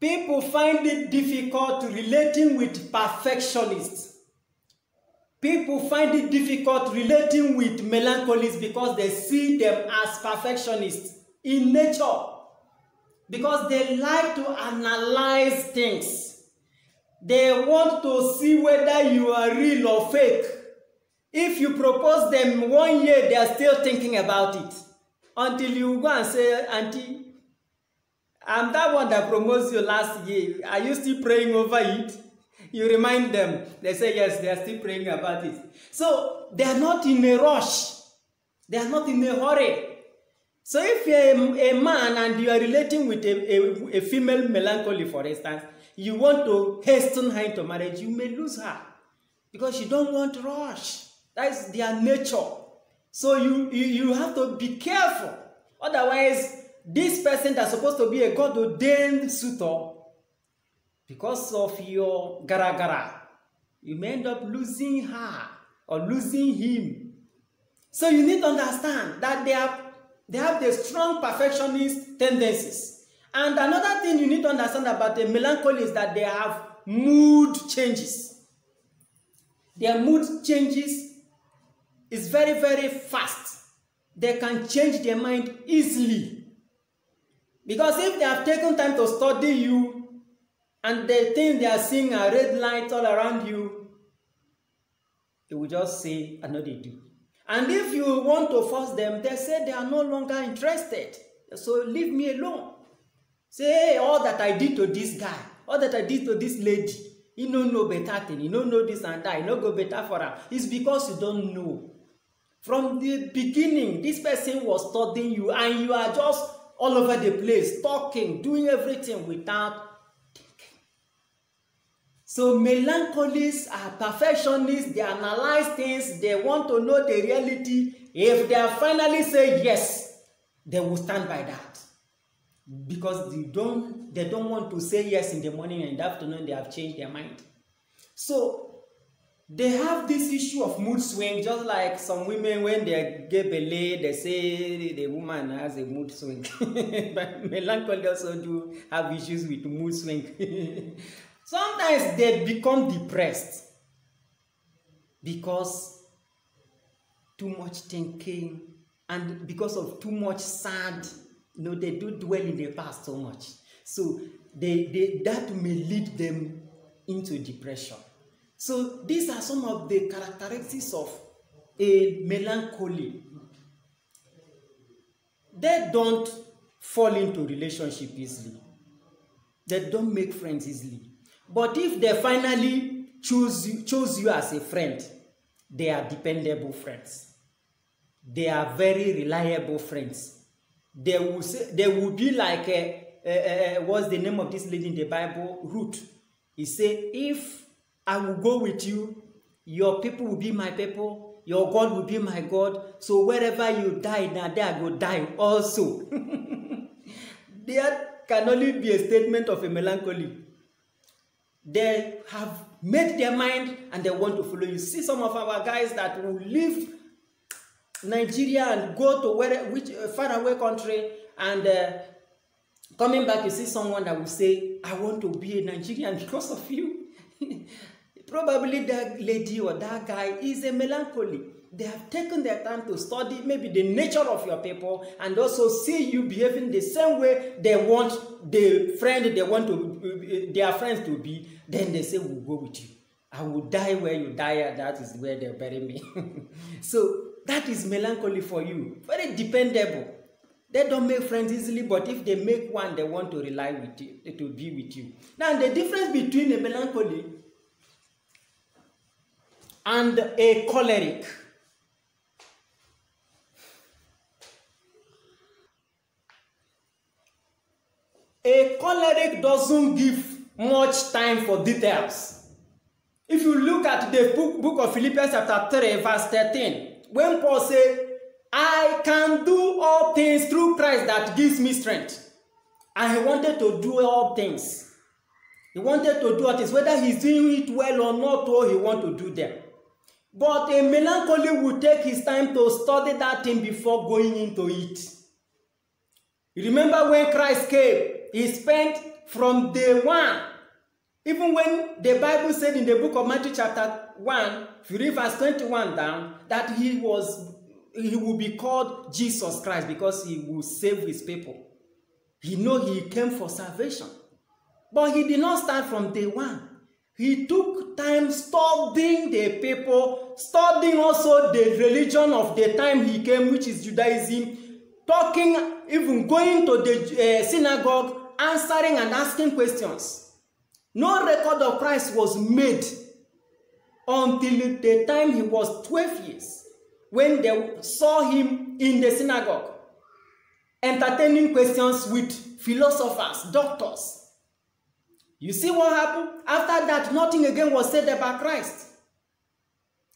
People find it difficult relating with perfectionists. People find it difficult relating with melancholists because they see them as perfectionists in nature. Because they like to analyze things. They want to see whether you are real or fake. If you propose them 1 year, they are still thinking about it. Until you go and say, Auntie, I'm that one that proposed you last year. Are you still praying over it? You remind them. They say, yes, they are still praying about it. So, they are not in a rush. They are not in a hurry. So, if you're a man and you are relating with a female melancholy, for instance, you want to hasten her into marriage, you may lose her. Because you don't want to rush. That's their nature. So, you have to be careful. Otherwise, this person that's supposed to be a God-ordained suitor, because of your gara-gara, you may end up losing her or losing him. So you need to understand that they have the strong perfectionist tendencies. And another thing you need to understand about the melancholy is that they have mood changes. Their mood changes is very, very fast. They can change their mind easily. Because if they have taken time to study you, and they think they are seeing a red light all around you, they will just say, I know they do. And if you want to force them, they say they are no longer interested. So leave me alone. Say, hey, all that I did to this guy, all that I did to this lady, you don't know better thing, you don't know this and that, you don't go better for her. It's because you don't know. From the beginning, this person was studying you, and you are just all over the place, talking, doing everything without. So melancholists are perfectionists, they analyze things, they want to know the reality. If they finally say yes, they will stand by that. Because they don't want to say yes in the morning and in the afternoon they have changed their mind. So they have this issue of mood swing, just like some women when they get belay, they say the woman has a mood swing. But melancholy also do have issues with mood swing. Sometimes they become depressed because too much thinking and because of too much sad, they do dwell in the past so much. So that may lead them into depression. So these are some of the characteristics of a melancholy. They don't fall into relationship easily. They don't make friends easily. But if they finally chose you as a friend, they are dependable friends. They are very reliable friends. They will be like, what's the name of this lady in the Bible? Ruth. He said, if I will go with you, your people will be my people, your God will be my God, so wherever you die, now there I go die also. There can only be a statement of a melancholy. They have made their mind and they want to follow you. See some of our guys that will leave Nigeria and go to faraway country, and coming back, you see someone that will say, I want to be a Nigerian because of you. Probably that lady or that guy is a melancholy. They have taken their time to study maybe the nature of your people and also see you behaving the same way they want the friend they want to their friends to be. Then they say, we'll go with you. I will die where you die, and that is where they bury me. So that is melancholy for you. Very dependable. They don't make friends easily, but if they make one, they want to rely with you, to be with you. Now, the difference between a melancholy and a choleric. A choleric doesn't give much time for details. If you look at the book of Philippians chapter 3, verse 13, when Paul said, I can do all things through Christ that gives me strength. And he wanted to do all things. He wanted to do all things. Whether he's doing it well or not, or he wants to do them. But a melancholy will take his time to study that thing before going into it. You remember when Christ came he spent from day one. Even when the Bible said in the book of Matthew chapter 1, if you read verse 21 down, that he will be called Jesus Christ because he will save his people. He know he came for salvation. But he did not start from day one. He took time studying the people, studying also the religion of the time he came, which is Judaism, talking, even going to the synagogue, answering and asking questions. No record of Christ was made until the time he was 12 years, when they saw him in the synagogue, entertaining questions with philosophers, doctors. You see what happened? After that, nothing again was said about Christ.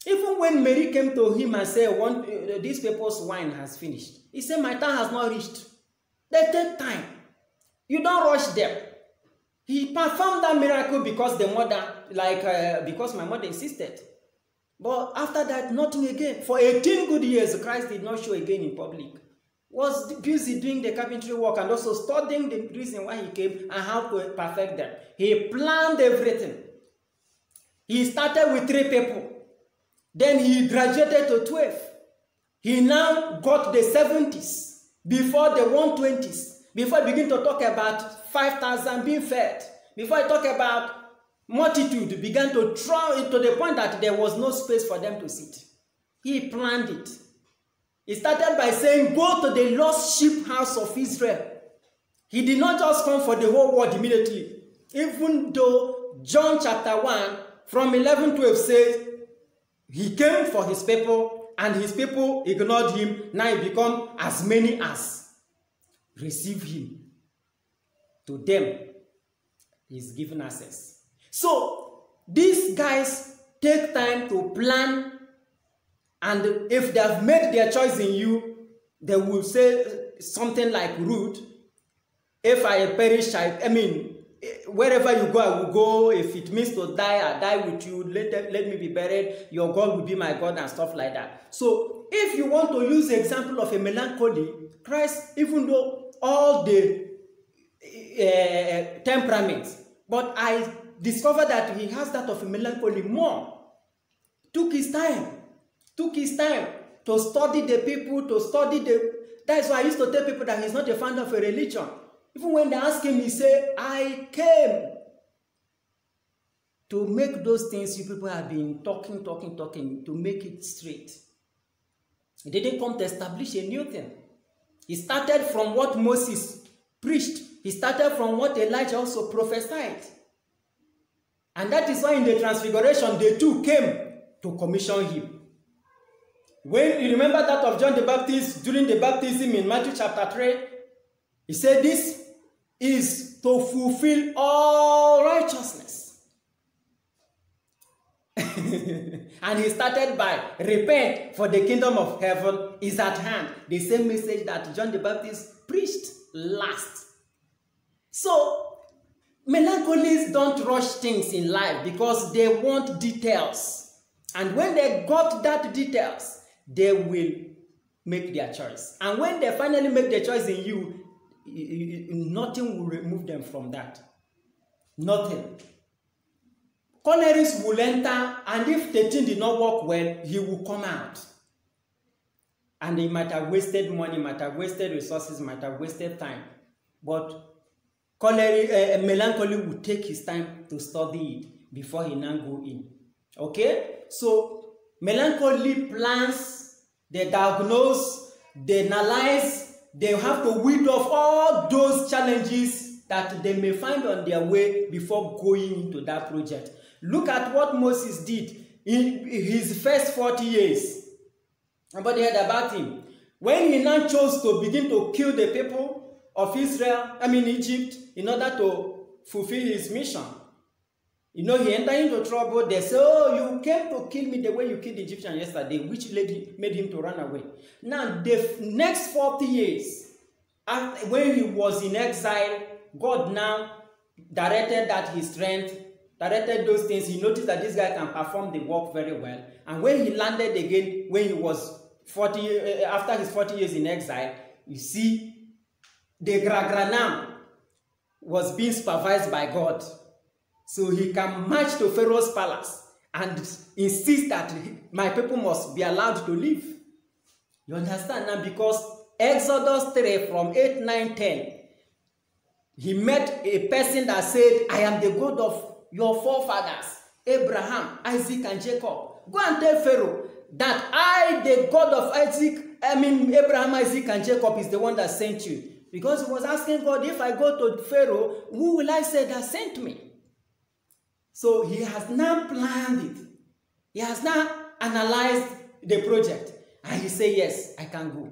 Even when Mary came to him and said, these people's wine has finished, he said, my time has not reached. They take time. You don't rush them. He performed that miracle because the mother, because my mother insisted. But after that, nothing again. For 18 good years, Christ did not show again in public. Was busy doing the carpentry work and also studying the reason why he came and how to perfect them. He planned everything. He started with 3 people. Then he graduated to 12. He now got the 70s before the 120s. Before he began to talk about 5,000 being fed. Before he talked about multitude, began to throw it to the point that there was no space for them to sit. He planned it. He started by saying, go to the lost sheep house of Israel. He did not just come for the whole world immediately. Even though John chapter 1 from 11-12 says, he came for his people and his people ignored him. Now he become as many as receive him. To them, he's given access. So, these guys take time to plan. And if they have made their choice in you, they will say something like Ruth, if I perish, wherever you go, I will go. If it means to die, I die with you. Let me be buried. Your God will be my God and stuff like that. So if you want to use the example of a melancholy, Christ, even though all the temperaments, but I discovered that he has that of a melancholy more. Took his time to study the people, to study the... That's why I used to tell people that he's not a fan of a religion. Even when they ask him, he say, I came to make those things you people have been talking, to make it straight. He didn't come to establish a new thing. He started from what Moses preached. He started from what Elijah also prophesied. And that is why in the Transfiguration, they too came to commission him. When you remember that of John the Baptist during the baptism in Matthew chapter 3, he said this is to fulfill all righteousness. And he started by repent, for the kingdom of heaven is at hand. The same message that John the Baptist preached last. So, melancholies don't rush things in life because they want details. And when they got that details, they will make their choice. And when they finally make their choice in you, nothing will remove them from that. Nothing. Cornelius will enter, and if the thing did not work well, he will come out. And he might have wasted money, might have wasted resources, might have wasted time. But melancholy will take his time to study it before he now go in. Okay? So, melancholy plans, they diagnose, they analyze, they have to weed off all those challenges that they may find on their way before going into that project. Look at what Moses did in his first 40 years. Nobody heard about him. When he now chose to begin to kill the people of Egypt, in order to fulfill his mission, he entered into trouble. They say, oh, you came to kill me the way you killed the Egyptian yesterday, which made him to run away. Now, the next 40 years, when he was in exile, God now directed that his strength, directed those things. He noticed that this guy can perform the work very well. And when he landed again, when he was after his 40 years in exile, you see, the Gragranam, was being supervised by God. So he can march to Pharaoh's palace and insist that my people must be allowed to live. You understand now? Because Exodus 3 from 8, 9, 10, he met a person that said, I am the God of your forefathers, Abraham, Isaac, and Jacob. Go and tell Pharaoh that I, the God of Abraham, Isaac, and Jacob, is the one that sent you. Because he was asking God, if I go to Pharaoh, who will I say that sent me? So he has now planned it. He has now analyzed the project. And he said, yes, I can go.